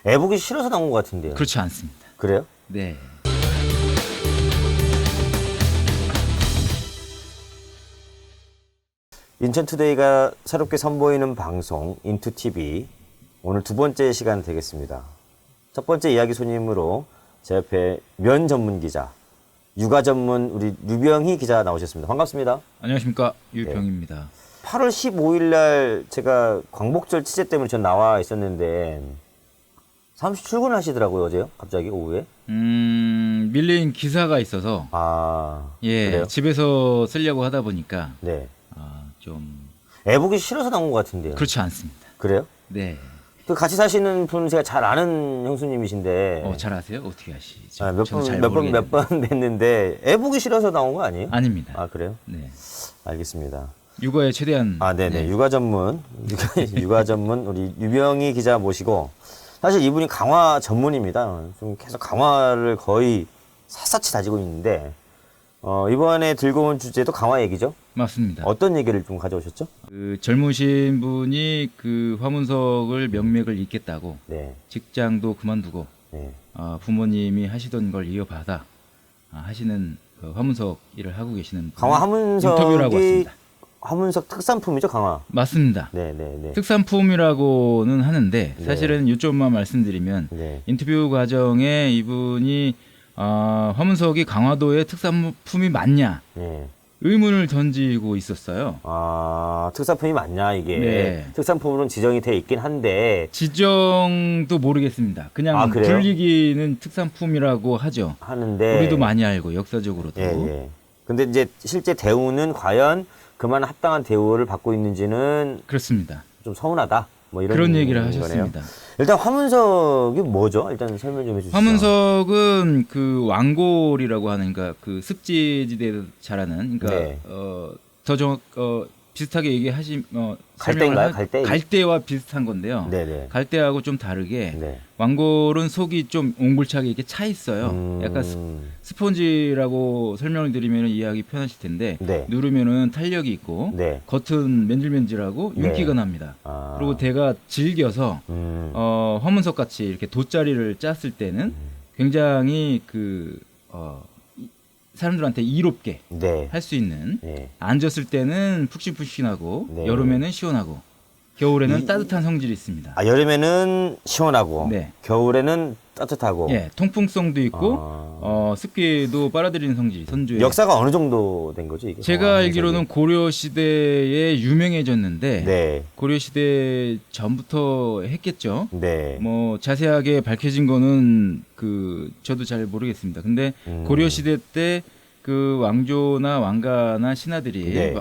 애 보기 싫어서 나온 것 같은데요. 그렇지 않습니다. 그래요? 네. 인천투데이가 새롭게 선보이는 방송 인투TV 오늘 두 번째 시간 되겠습니다. 첫 번째 이야기 손님으로 제 옆에 면 전문 기자, 육아 전문 우리 유병희 기자 나오셨습니다. 반갑습니다. 안녕하십니까, 유병입니다. 8월 15일 날 제가 광복절 취재 때문에 전 나와 있었는데 사무실 출근하시더라고요, 어제요? 갑자기 오후에. 밀린 기사가 있어서 예, 그래요? 집에서 쓰려고 하다 보니까 네. 좀 애 보기 싫어서 나온 것 같은데요. 그렇지 않습니다. 그래요? 네. 그 같이 사시는 분 제가 잘 아는 형수님이신데 잘 아세요? 어떻게 아시죠? 몇 번 뵀는데 애 보기 싫어서 나온 거 아니에요? 아닙니다. 아, 그래요? 네. 알겠습니다. 육아에 최대한 네네. 육아 전문 육아 전문 우리 유병희 기자 모시고 사실 이분이 강화 전문입니다. 좀 계속 강화를 거의 샅샅이 다지고 있는데 이번에 들고 온 주제도 강화 얘기죠? 맞습니다. 어떤 얘기를 좀 가져오셨죠? 그 젊으신 분이 그 화문석을 명맥을 잇겠다고 네. 직장도 그만두고 네. 부모님이 하시던 걸 이어받아 하시는 그 화문석 일을 하고 계시는 강화 인터뷰를 하고 화문석이 왔습니다. 화문석 특산품이죠, 강화. 맞습니다. 네네네. 특산품이라고는 하는데 네. 사실은 요점만 말씀드리면 네. 인터뷰 과정에 이분이 화문석이 강화도의 특산품이 맞냐 네. 의문을 던지고 있었어요. 특산품이 맞냐, 이게. 네. 특산품으로는 지정이 돼 있긴 한데. 지정도 모르겠습니다. 그냥 그래요? 불리기는 특산품이라고 하죠. 하는데. 우리도 많이 알고 역사적으로도. 예. 근데 이제 실제 대우는 과연 그만 합당한 대우를 받고 있는지는 그렇습니다. 좀 서운하다. 뭐 이런 그런 얘기를 거네요. 하셨습니다. 일단 화문석이 뭐죠? 일단 설명 좀 해주시죠. 화문석은 그 왕골이라고 하는, 그러니까 그 습지지대에서 자라는, 그러니까 네. 비슷하게 얘기하시 갈대인가요? 갈대? 갈대와 비슷한 건데요. 네네. 갈대하고 좀 다르게 네. 왕골은 속이 좀 옹골차게 이렇게 차 있어요. 약간 스펀지라고 설명을 드리면 이해하기 편하실 텐데 네. 누르면은 탄력이 있고 네. 겉은 맨질맨질하고 네. 윤기가 납니다. 그리고 대가 질겨서 화문석 같이 이렇게 돗자리를 짰을 때는 굉장히 사람들한테 이롭게 네. 할 수 있는, 네. 앉았을 때는 푹신푹신하고 네. 여름에는 시원하고 겨울에는 따뜻한 성질이 있습니다. 여름에는 시원하고 네. 겨울에는 따뜻하고. 예, 통풍성도 있고 습기도 빨아들이는 성질이 선조에. 역사가 어느 정도 된 거죠, 이게? 제가 알기로는 고려 시대에 유명해졌는데 네. 고려 시대 전부터 했겠죠. 네. 뭐 자세하게 밝혀진 거는 저도 잘 모르겠습니다. 근데 고려 시대 때 그 왕조나 왕가나 신하들이 네.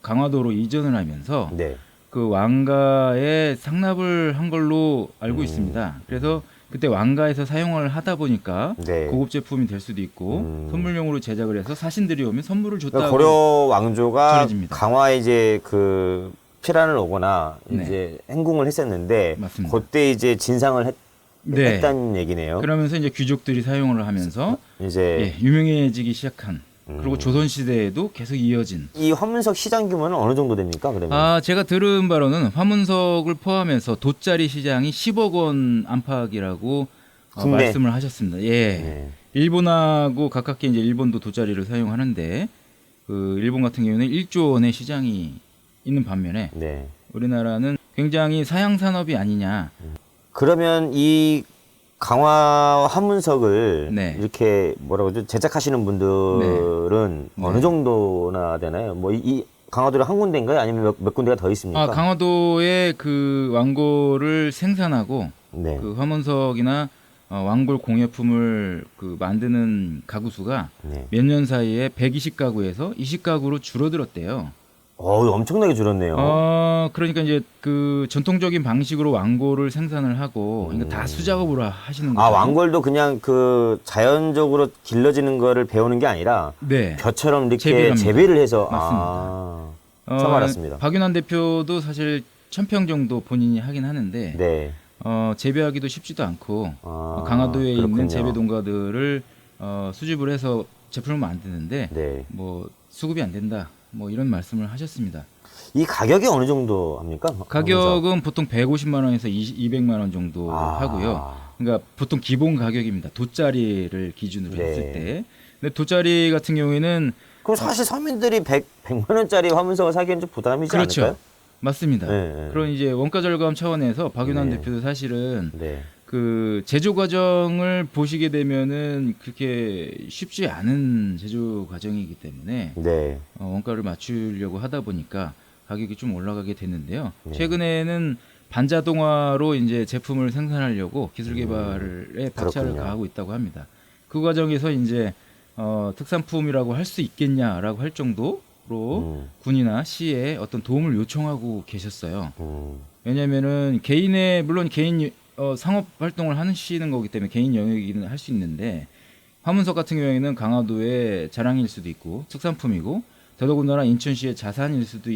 강화도로 이전을 하면서 네. 그 왕가에 상납을 한 걸로 알고 있습니다. 그래서 그때 왕가에서 사용을 하다 보니까 네. 고급 제품이 될 수도 있고 선물용으로 제작을 해서 사신들이 오면 선물을 줬다고. 그러니까 고려 왕조가 전해집니다. 강화에 이제 피란을 오거나 네. 이제 행궁을 했었는데 맞습니다. 그때 이제 진상을 네. 했다는 얘기네요. 그러면서 이제 귀족들이 사용을 하면서 이제 유명해지기 시작한. 그리고 조선 시대에도 계속 이어진. 이 화문석 시장 규모는 어느 정도 됩니까? 그러면? 제가 들은 바로는 화문석을 포함해서 돗자리 시장이 10억 원 안팎이라고 말씀을 하셨습니다. 예. 네. 일본하고 가깝게 이제 일본도 돗자리를 사용하는데 일본 같은 경우는 1조 원의 시장이 있는 반면에 네. 우리나라는 굉장히 사양 산업이 아니냐. 그러면 이 강화 화문석을 네. 이렇게 뭐라고 그러죠? 제작하시는 분들은 네. 어느 정도나 되나요? 뭐 이 강화도에 한 군데인가요? 아니면 몇 군데가 더 있습니까? 강화도에 그 왕골을 생산하고 네. 그 화문석이나 왕골 공예품을 만드는 가구 수가 네. 몇 년 사이에 120가구에서 20가구로 줄어들었대요. 엄청나게 줄었네요. 그러니까 이제 전통적인 방식으로 왕골을 생산을 하고, 그러니까 다 수작업으로 하시는 거죠. 왕골도 그냥 자연적으로 길러지는 거를 배우는 게 아니라 네. 벼처럼 이렇게 재배합니다. 재배를 해서 맞습니다. 처음 알았습니다. 박윤환 대표도 사실 1000평 정도 본인이 하긴 하는데 네. 재배하기도 쉽지도 않고 강화도에 그렇군요. 있는 재배 농가들을 수집을 해서 제품을 만드는데 네. 뭐 수급이 안 된다. 뭐 이런 말씀을 하셨습니다. 이 가격이 어느 정도 합니까? 가격은 보통 150만 원에서 200만 원 정도 하고요. 그러니까 보통 기본 가격입니다. 돗자리를 기준으로 네. 했을 때. 근데 돗자리 같은 경우에는 그럼 사실 서민들이 100만 원짜리 화문석을 사기엔 좀 부담이지 그렇죠. 않을까요? 맞습니다. 네. 그런 이제 원가 절감 차원에서 박윤환 네. 대표도 사실은 네. 그 제조 과정을 보시게 되면은 그렇게 쉽지 않은 제조 과정이기 때문에 네. 원가를 맞추려고 하다 보니까 가격이 좀 올라가게 됐는데요. 네. 최근에는 반자동화로 이제 제품을 생산하려고 기술 개발에 박차를 그렇군요. 가하고 있다고 합니다. 그 과정에서 이제 특산품이라고 할 수 있겠냐라고 할 정도로 군이나 시에 어떤 도움을 요청하고 계셨어요. 왜냐면은 개인의 물론 개인 상업 활동을 하시는 거기 때문에 개인 영역이기는 할 수 있는데 화문석 같은 경우에는 강화도의 자랑일 수도 있고 특산품이고 더더군다나 인천시의 자산일 수도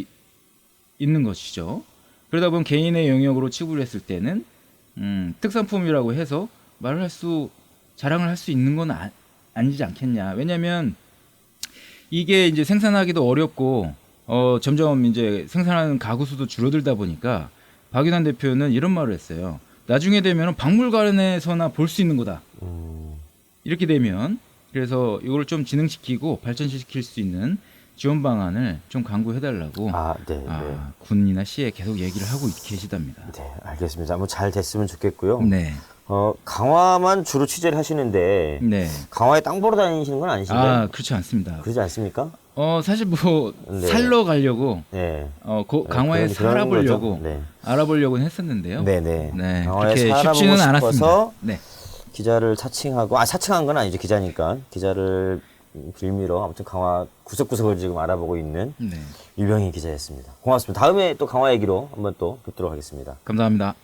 있는 것이죠. 그러다 보면 개인의 영역으로 치부를 했을 때는 특산품이라고 해서 자랑을 할 수 있는 건 아니지 않겠냐. 왜냐하면 이게 이제 생산하기도 어렵고 점점 이제 생산하는 가구 수도 줄어들다 보니까 박윤환 대표는 이런 말을 했어요. 나중에 되면 박물관에서나 볼 수 있는 거다. 이렇게 되면 그래서 이걸 좀 진흥시키고 발전시킬 수 있는 지원 방안을 좀 강구해달라고 네. 군이나 시에 계속 얘기를 하고 계시답니다. 네, 알겠습니다. 뭐 잘 됐으면 좋겠고요. 네. 강화만 주로 취재를 하시는데 네. 강화에 땅 보러 다니시는 건 아니신가요? 그렇지 않습니다. 그러지 않습니까? 사실 뭐 네. 살러 가려고 네. 강화에 그런 살아보려고 거죠. 네. 알아보려고는 했었는데요. 네네. 네, 강화에 그렇게 살아보고 쉽지는 싶어서 않았습니다. 네. 기자를 사칭하고 사칭한 건 아니죠. 기자니까 기자를 빌미로 아무튼 강화 구석구석을 지금 알아보고 있는 네. 유병희 기자였습니다. 고맙습니다. 다음에 또 강화 얘기로 한번 또 뵙도록 하겠습니다. 감사합니다.